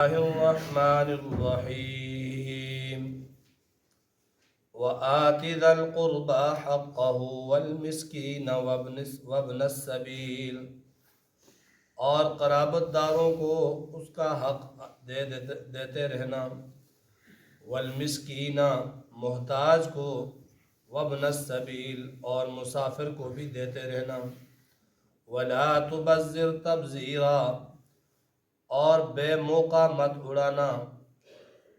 الرحمن الرحيم وآت ذا القربى حقه والمسكين وابن السبيل، اور قرابت داروں کو اس کا حق دیتے رہنا، والمسکین محتاج کو، وابن السبیل اور مسافر کو بھی دیتے رہنا، ولا تبذر تبذیرا اور بے موقع مت اڑانا،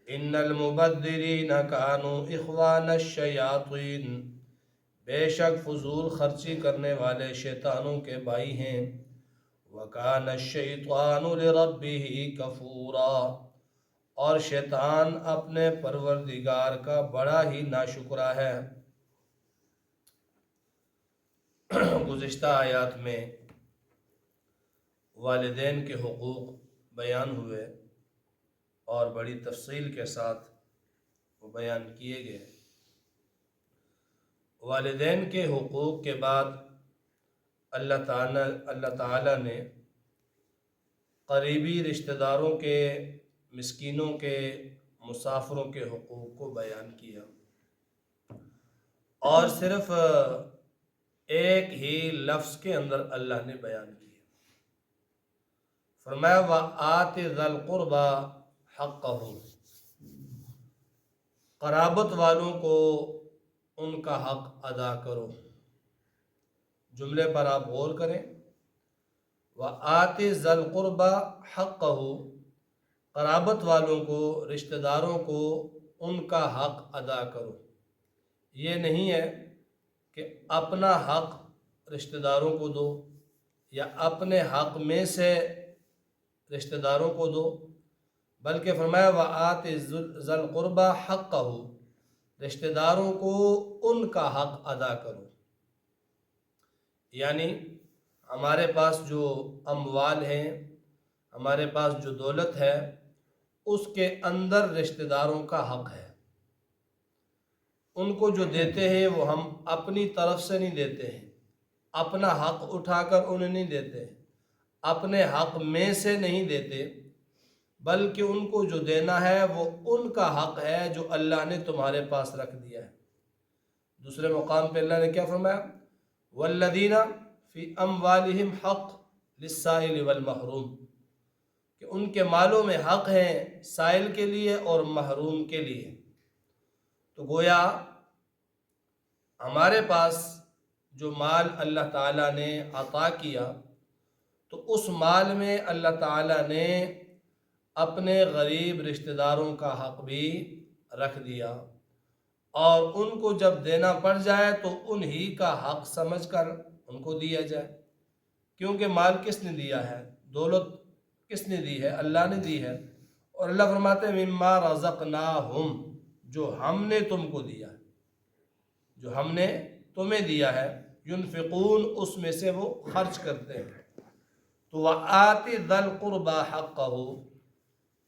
ان المبذرین کانوا اخوان الشیاطین بے شک فضول خرچی کرنے والے شیطانوں کے بھائی ہیں، وکان الشیطان لربہ کفورا اور شیطان اپنے پروردگار کا بڑا ہی ناشکرا ہے۔ گزشتہ آیات میں والدین کے حقوق بیان ہوئے اور بڑی تفصیل کے ساتھ وہ بیان کیے گئے۔ والدین کے حقوق کے بعد اللہ تعالیٰ نے قریبی رشتہ داروں کے، مسکینوں کے، مسافروں کے حقوق کو بیان کیا، اور صرف ایک ہی لفظ کے اندر اللہ نے بیان کیا۔ فرمایا وآت ذا القربى حقہ، قرابت والوں کو ان کا حق ادا کرو۔ جملے پر آپ غور کریں، وآت ذا القربى حقہ، قرابت والوں کو، رشتہ داروں کو ان کا حق ادا کرو۔ یہ نہیں ہے کہ اپنا حق رشتہ داروں کو دو یا اپنے حق میں سے رشتہ داروں کو دو، بلکہ فرمایا وآت ذا القربى حقہ، رشتہ داروں کو ان کا حق ادا کرو۔ یعنی ہمارے پاس جو اموال ہیں، ہمارے پاس جو دولت ہے، اس کے اندر رشتہ داروں کا حق ہے۔ ان کو جو دیتے ہیں وہ ہم اپنی طرف سے نہیں دیتے ہیں، اپنا حق اٹھا کر انہیں نہیں دیتے، اپنے حق میں سے نہیں دیتے، بلکہ ان کو جو دینا ہے وہ ان کا حق ہے جو اللہ نے تمہارے پاس رکھ دیا ہے۔ دوسرے مقام پہ اللہ نے کیا فرمایا؟ والذین فی اموالہم حق للسائل والمحروم، کہ ان کے مالوں میں حق ہیں سائل کے لیے اور محروم کے لیے۔ تو گویا ہمارے پاس جو مال اللہ تعالیٰ نے عطا کیا، تو اس مال میں اللہ تعالیٰ نے اپنے غریب رشتہ داروں کا حق بھی رکھ دیا، اور ان کو جب دینا پڑ جائے تو انہی کا حق سمجھ کر ان کو دیا جائے، کیونکہ مال کس نے دیا ہے، دولت کس نے دی ہے؟ اللہ نے دی ہے۔ اور اللہ فرماتے ہیں مما رزقناہم، جو ہم نے تم کو دیا ہے، جو ہم نے تمہیں دیا ہے، ینفقون اس میں سے وہ خرچ کرتے ہیں۔ تو وآت ذا القربى حقہ،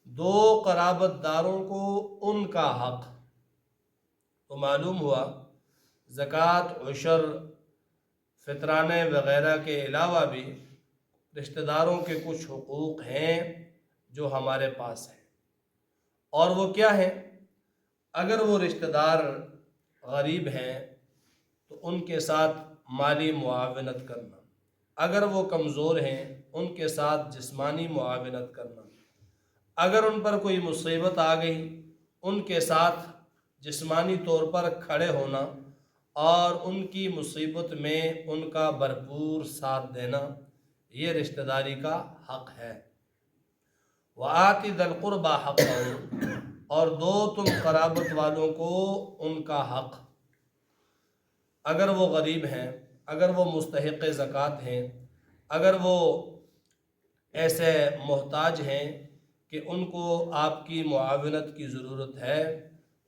دو قرابت داروں کو ان کا حق۔ تو معلوم ہوا زکوٰۃ، عشر، فطرانے وغیرہ کے علاوہ بھی رشتہ داروں کے کچھ حقوق ہیں جو ہمارے پاس ہیں، اور وہ کیا ہیں؟ اگر وہ رشتہ دار غریب ہیں تو ان کے ساتھ مالی معاونت کرنا، اگر وہ کمزور ہیں ان کے ساتھ جسمانی معاونت کرنا، اگر ان پر کوئی مصیبت آ گئی ان کے ساتھ جسمانی طور پر کھڑے ہونا اور ان کی مصیبت میں ان کا بھرپور ساتھ دینا، یہ رشتہ داری کا حق ہے۔ وآت ذا القربى حقہ، اور دو تم قرابت والوں کو ان کا حق۔ اگر وہ غریب ہیں، اگر وہ مستحق زکوٰۃ ہیں، اگر وہ ایسے محتاج ہیں کہ ان کو آپ کی معاونت کی ضرورت ہے،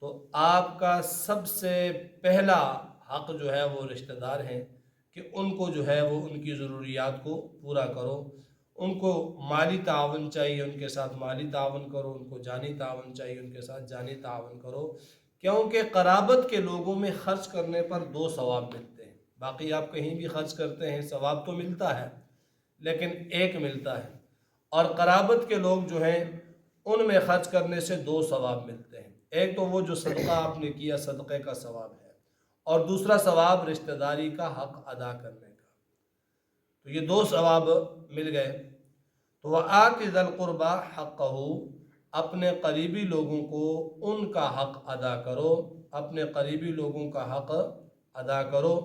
تو آپ کا سب سے پہلا حق جو ہے وہ رشتہ دار ہیں کہ ان کو جو ہے وہ ان کی ضروریات کو پورا کرو۔ ان کو مالی تعاون چاہیے، ان کے ساتھ مالی تعاون کرو، ان کو جانی تعاون چاہیے، ان کے ساتھ جانی تعاون کرو، کیونکہ قرابت کے لوگوں میں خرچ کرنے پر دو ثواب ملتے ہیں۔ باقی آپ کہیں بھی خرچ کرتے ہیں ثواب تو ملتا ہے، لیکن ایک ملتا ہے، اور قرابت کے لوگ جو ہیں ان میں خرچ کرنے سے 2 ثواب ملتے ہیں۔ ایک تو وہ جو صدقہ آپ نے کیا صدقے کا ثواب ہے، اور دوسرا ثواب رشتہ داری کا حق ادا کرنے کا، تو یہ 2 ثواب مل گئے۔ تو وَآتِ ذَا الْقُرْبَى حَقَّهُ، اپنے قریبی لوگوں کو ان کا حق ادا کرو، اپنے قریبی لوگوں کا حق ادا کرو۔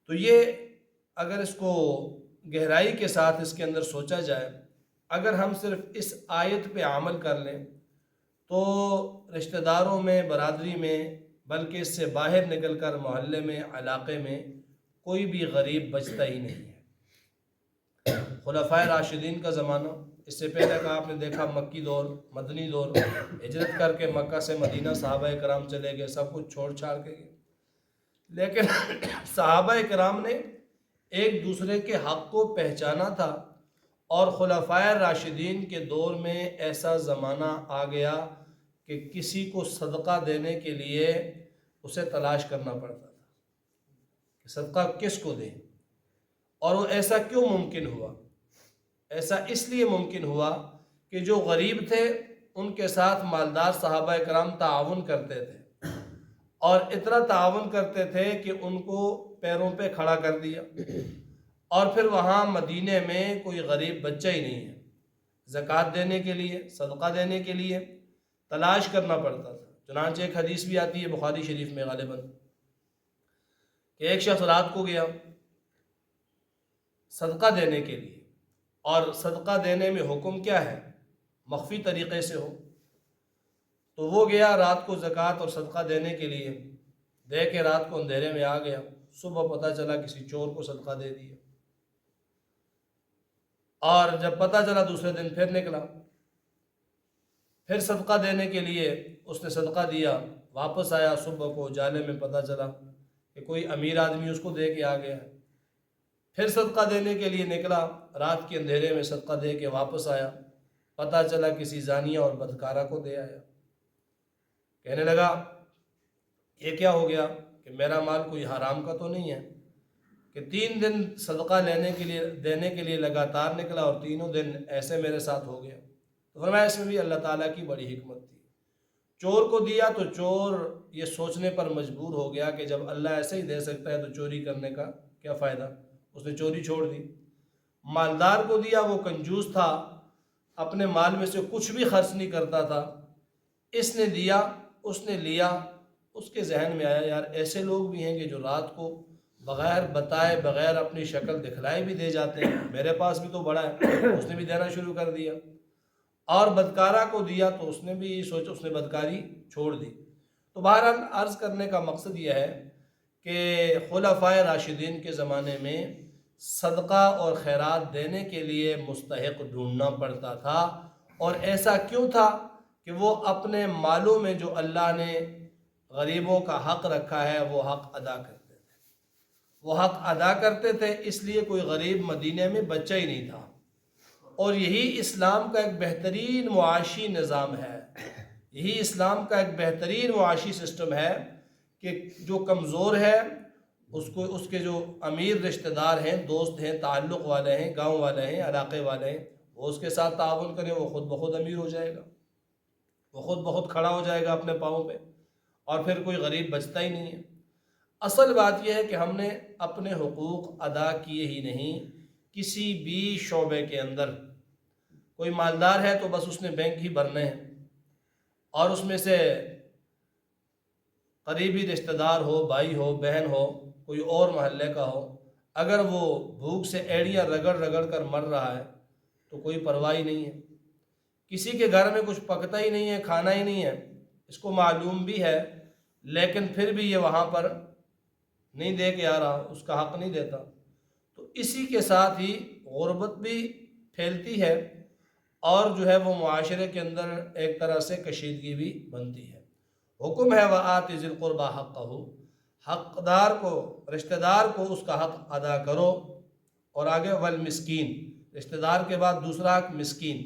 تو یہ اگر اس کو گہرائی کے ساتھ اس کے اندر سوچا جائے، اگر ہم صرف اس آیت پہ عمل کر لیں تو رشتہ داروں میں، برادری میں، بلکہ اس سے باہر نکل کر محلے میں، علاقے میں کوئی بھی غریب بچتا ہی نہیں ہے۔ خلفائے راشدین کا زمانہ، اس سے پہلے کا آپ نے دیکھا مکی دور، مدنی دور، ہجرت کر کے مکہ سے مدینہ صحابہ کرام چلے گئے، سب کچھ چھوڑ چھاڑ کے گئے، لیکن صحابہ کرام نے ایک دوسرے کے حق کو پہچانا تھا، اور خلفائے راشدین کے دور میں ایسا زمانہ آ گیا کہ کسی کو صدقہ دینے کے لیے اسے تلاش کرنا پڑتا تھا کہ صدقہ کس کو دیں۔ اور وہ ایسا کیوں ممکن ہوا؟ ایسا اس لیے ممکن ہوا کہ جو غریب تھے ان کے ساتھ مالدار صحابہ کرام تعاون کرتے تھے، اور اتنا تعاون کرتے تھے کہ ان کو پیروں پہ کھڑا کر دیا، اور پھر وہاں مدینے میں کوئی غریب بچہ ہی نہیں ہے، زکوٰۃ دینے کے لیے، صدقہ دینے کے لیے تلاش کرنا پڑتا تھا۔ چنانچہ ایک حدیث بھی آتی ہے بخاری شریف میں غالباً، کہ ایک شخص رات کو گیا صدقہ دینے کے لیے، اور صدقہ دینے میں حکم کیا ہے؟ مخفی طریقے سے ہو۔ تو وہ گیا رات کو زکوٰۃ اور صدقہ دینے کے لیے، دے کے رات کو اندھیرے میں آ گیا، صبح پتہ چلا کسی چور کو صدقہ دے دیا، اور جب پتہ چلا دوسرے دن پھر نکلا، پھر صدقہ دینے کے لیے اس نے صدقہ دیا، واپس آیا، صبح کو اجالے میں پتہ چلا کہ کوئی امیر آدمی اس کو دے کے آ گیا، پھر صدقہ دینے کے لیے نکلا، رات کے اندھیرے میں صدقہ دے کے واپس آیا، پتہ چلا کسی زانیہ اور بدکارہ کو دے آیا۔ کہنے لگا یہ کیا ہو گیا کہ میرا مال کوئی حرام کا تو نہیں ہے، کہ 3 دن صدقہ دینے کے لیے لگاتار نکلا، اور تینوں دن ایسے میرے ساتھ ہو گیا۔ تو فرمایا اس میں بھی اللہ تعالیٰ کی بڑی حکمت تھی۔ چور کو دیا تو چور یہ سوچنے پر مجبور ہو گیا کہ جب اللہ ایسے ہی دے سکتا ہے تو چوری کرنے کا کیا فائدہ، اس نے چوری چھوڑ دی۔ مالدار کو دیا، وہ کنجوس تھا، اپنے مال میں سے کچھ بھی خرچ نہیں کرتا تھا، اس نے دیا، اس نے لیا، اس کے ذہن میں آیا یار ایسے لوگ بھی ہیں کہ جو رات کو بغیر بتائے، بغیر اپنی شکل دکھلائے بھی دے جاتے ہیں، میرے پاس بھی تو بڑا ہے، اس نے بھی دینا شروع کر دیا۔ اور بدکارہ کو دیا تو اس نے بھی سوچا، اس نے بدکاری چھوڑ دی۔ تو بہرحال عرض کرنے کا مقصد یہ ہے کہ خلفائے راشدین کے زمانے میں صدقہ اور خیرات دینے کے لیے مستحق ڈھونڈنا پڑتا تھا، اور ایسا کیوں تھا کہ وہ اپنے مالوں میں جو اللہ نے غریبوں کا حق رکھا ہے وہ حق ادا کرتے تھے، وہ حق ادا کرتے تھے، اس لیے کوئی غریب مدینے میں بچہ ہی نہیں تھا۔ اور یہی اسلام کا ایک بہترین معاشی نظام ہے، یہی اسلام کا ایک بہترین معاشی سسٹم ہے کہ جو کمزور ہے اس کے جو امیر رشتہ دار ہیں، دوست ہیں، تعلق والے ہیں، گاؤں والے ہیں، علاقے والے ہیں، وہ اس کے ساتھ تعاون کریں، وہ خود بخود امیر ہو جائے گا، وہ خود بخود کھڑا ہو جائے گا اپنے پاؤں پہ، اور پھر کوئی غریب بچتا ہی نہیں ہے۔ اصل بات یہ ہے کہ ہم نے اپنے حقوق ادا کیے ہی نہیں کسی بھی شعبے کے اندر۔ کوئی مالدار ہے تو بس اس نے بینک ہی بھرنے ہیں، اور اس میں سے قریبی رشتہ دار ہو، بھائی ہو، بہن ہو، کوئی اور محلے کا ہو، اگر وہ بھوک سے ایڑیاں رگڑ رگڑ کر مر رہا ہے تو کوئی پرواہ ہی نہیں ہے۔ کسی کے گھر میں کچھ پکتا ہی نہیں ہے، کھانا ہی نہیں ہے، اس کو معلوم بھی ہے، لیکن پھر بھی یہ وہاں پر نہیں دے کے آ رہا، اس کا حق نہیں دیتا۔ تو اسی کے ساتھ ہی غربت بھی پھیلتی ہے، اور جو ہے وہ معاشرے کے اندر ایک طرح سے کشیدگی بھی بنتی ہے۔ حکم ہے وَآتِ ذِی الْقُرْبَى حَقَّهُ، حقدار کو، رشتہ دار کو اس کا حق ادا کرو۔ اور آگے والمسکین، رشتہ دار کے بعد دوسرا حق مسکین۔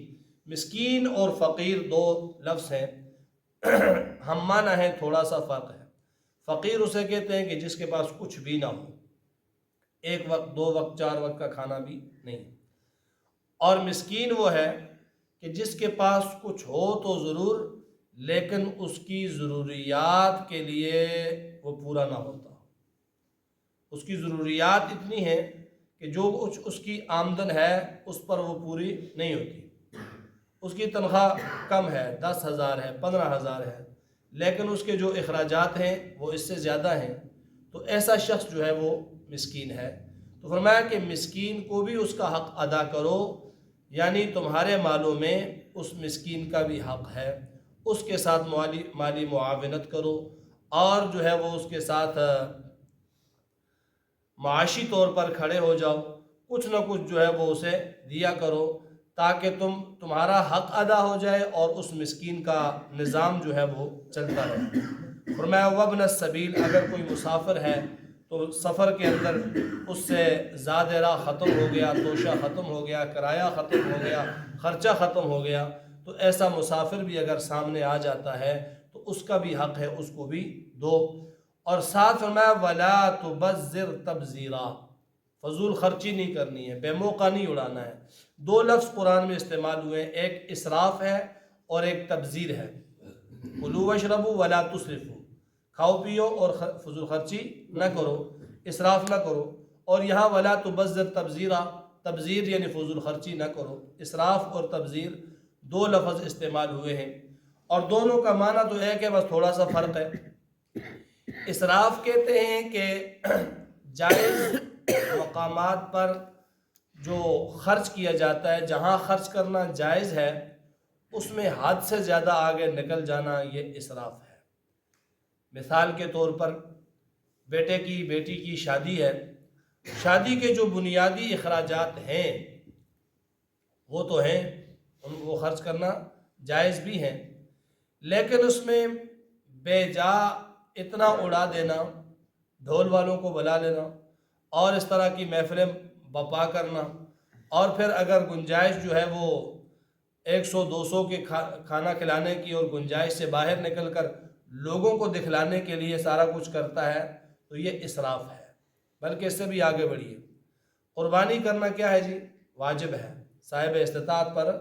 مسکین اور فقیر 2 لفظ ہیں، ہم معنی ہیں، تھوڑا سا فرق ہے۔ فقیر اسے کہتے ہیں کہ جس کے پاس کچھ بھی نہ ہو، 1 وقت 2 وقت 4 وقت کا کھانا بھی نہیں، اور مسکین وہ ہے کہ جس کے پاس کچھ ہو تو ضرور، لیکن اس کی ضروریات کے لیے وہ پورا نہ ہوتا، اس کی ضروریات اتنی ہیں کہ جو کچھ اس کی آمدن ہے اس پر وہ پوری نہیں ہوتی، اس کی تنخواہ کم ہے، 10,000 ہے، 15,000 ہے، لیکن اس کے جو اخراجات ہیں وہ اس سے زیادہ ہیں، تو ایسا شخص جو ہے وہ مسکین ہے۔ تو فرمایا کہ مسکین کو بھی اس کا حق ادا کرو، یعنی تمہارے مالوں میں اس مسکین کا بھی حق ہے، اس کے ساتھ مالی معاونت کرو، اور جو ہے وہ اس کے ساتھ معاشی طور پر کھڑے ہو جاؤ، کچھ نہ کچھ جو ہے وہ اسے دیا کرو، تاکہ تمہارا حق ادا ہو جائے اور اس مسکین کا نظام جو ہے وہ چلتا رہے۔ فرمایا وابن السبیل، اگر کوئی مسافر ہے تو سفر کے اندر اس سے زاد راہ ختم ہو گیا، توشہ ختم ہو گیا، کرایہ ختم ہو گیا، خرچہ ختم ہو گیا، تو ایسا مسافر بھی اگر سامنے آ جاتا ہے تو اس کا بھی حق ہے، اس کو بھی دو۔ اور ساتھ فرمایا ولا تبذر تبذیرا، فضول خرچی نہیں کرنی ہے، بے موقع نہیں اڑانا ہے۔ دو لفظ قرآن میں استعمال ہوئے، ایک اسراف ہے اور ایک تبذیر ہے۔ کلوا واشربوا ولا تسرفوا، کھاؤ پیو اور فضول خرچی نہ کرو، اسراف نہ کرو۔ اور یہاں ولا تبذر تبذیرا، تبذیر یعنی فضول خرچی نہ کرو، اسراف اور تبذیر دو لفظ استعمال ہوئے ہیں، اور دونوں کا معنی تو ایک ہے، بس تھوڑا سا فرق ہے۔ اسراف کہتے ہیں کہ جائز مقامات پر جو خرچ کیا جاتا ہے، جہاں خرچ کرنا جائز ہے اس میں حد سے زیادہ آگے نکل جانا، یہ اسراف ہے۔ مثال کے طور پر بیٹے کی بیٹی کی شادی ہے، شادی کے جو بنیادی اخراجات ہیں وہ تو ہیں، ان کو خرچ کرنا جائز بھی ہیں، لیکن اس میں بے جا اتنا اڑا دینا، ڈھول والوں کو بلا لینا اور اس طرح کی محفلیں بپا کرنا، اور پھر اگر گنجائش جو ہے وہ 100-200 کے کھانا کھلانے کی اور گنجائش سے باہر نکل کر لوگوں کو دکھلانے کے لیے سارا کچھ کرتا ہے، تو یہ اسراف ہے۔ بلکہ اس سے بھی آگے بڑھیے، قربانی کرنا کیا ہے جی؟ واجب ہے، صاحب استطاعت پر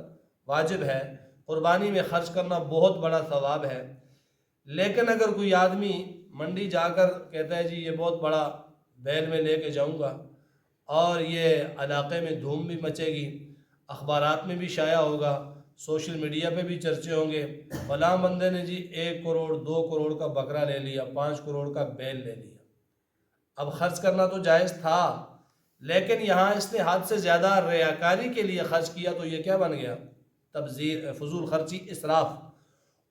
واجب ہے، قربانی میں خرچ کرنا بہت بڑا ثواب ہے۔ لیکن اگر کوئی آدمی منڈی جا کر کہتا ہے جی یہ بہت بڑا بیل میں لے کے جاؤں گا اور یہ علاقے میں دھوم بھی مچے گی، اخبارات میں بھی شائع ہوگا، سوشل میڈیا پہ بھی چرچے ہوں گے، فلاں بندے نے جی 1 کروڑ 2 کروڑ کا بکرا لے لیا، 5 کروڑ کا بیل لے لیا۔ اب خرچ کرنا تو جائز تھا، لیکن یہاں اس نے حد سے زیادہ ریاکاری کے لیے خرچ کیا، تو یہ کیا بن گیا؟ تبذیر، فضول خرچی، اسراف۔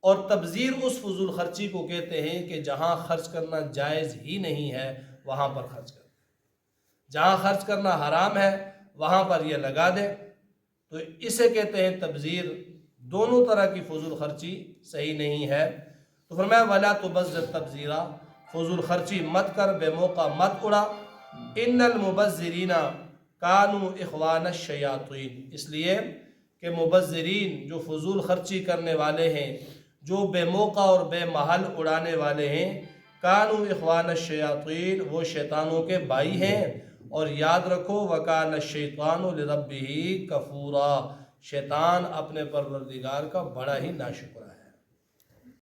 اور تبذیر اس فضول خرچی کو کہتے ہیں کہ جہاں خرچ کرنا جائز ہی نہیں ہے وہاں پر خرچ کرنا، جہاں خرچ کرنا حرام ہے وہاں پر یہ لگا دے، تو اسے کہتے ہیں تبذیر۔ دونوں طرح کی فضول خرچی صحیح نہیں ہے۔ تو فرمایا ولا تبذر تبذیرا، فضول خرچی مت کر، بے موقع مت اڑا۔ ان المبذرین کانوا اخوان الشیاطین، اس لیے کہ مبذرین جو فضول خرچی کرنے والے ہیں، جو بے موقع اور بے محل اڑانے والے ہیں، کانوا اخوان الشیاطین، وہ شیطانوں کے بھائی ہیں۔ اور یاد رکھو وکان الشیطان لربہ کفورا، شیطان اپنے پروردگار کا بڑا ہی ناشکرا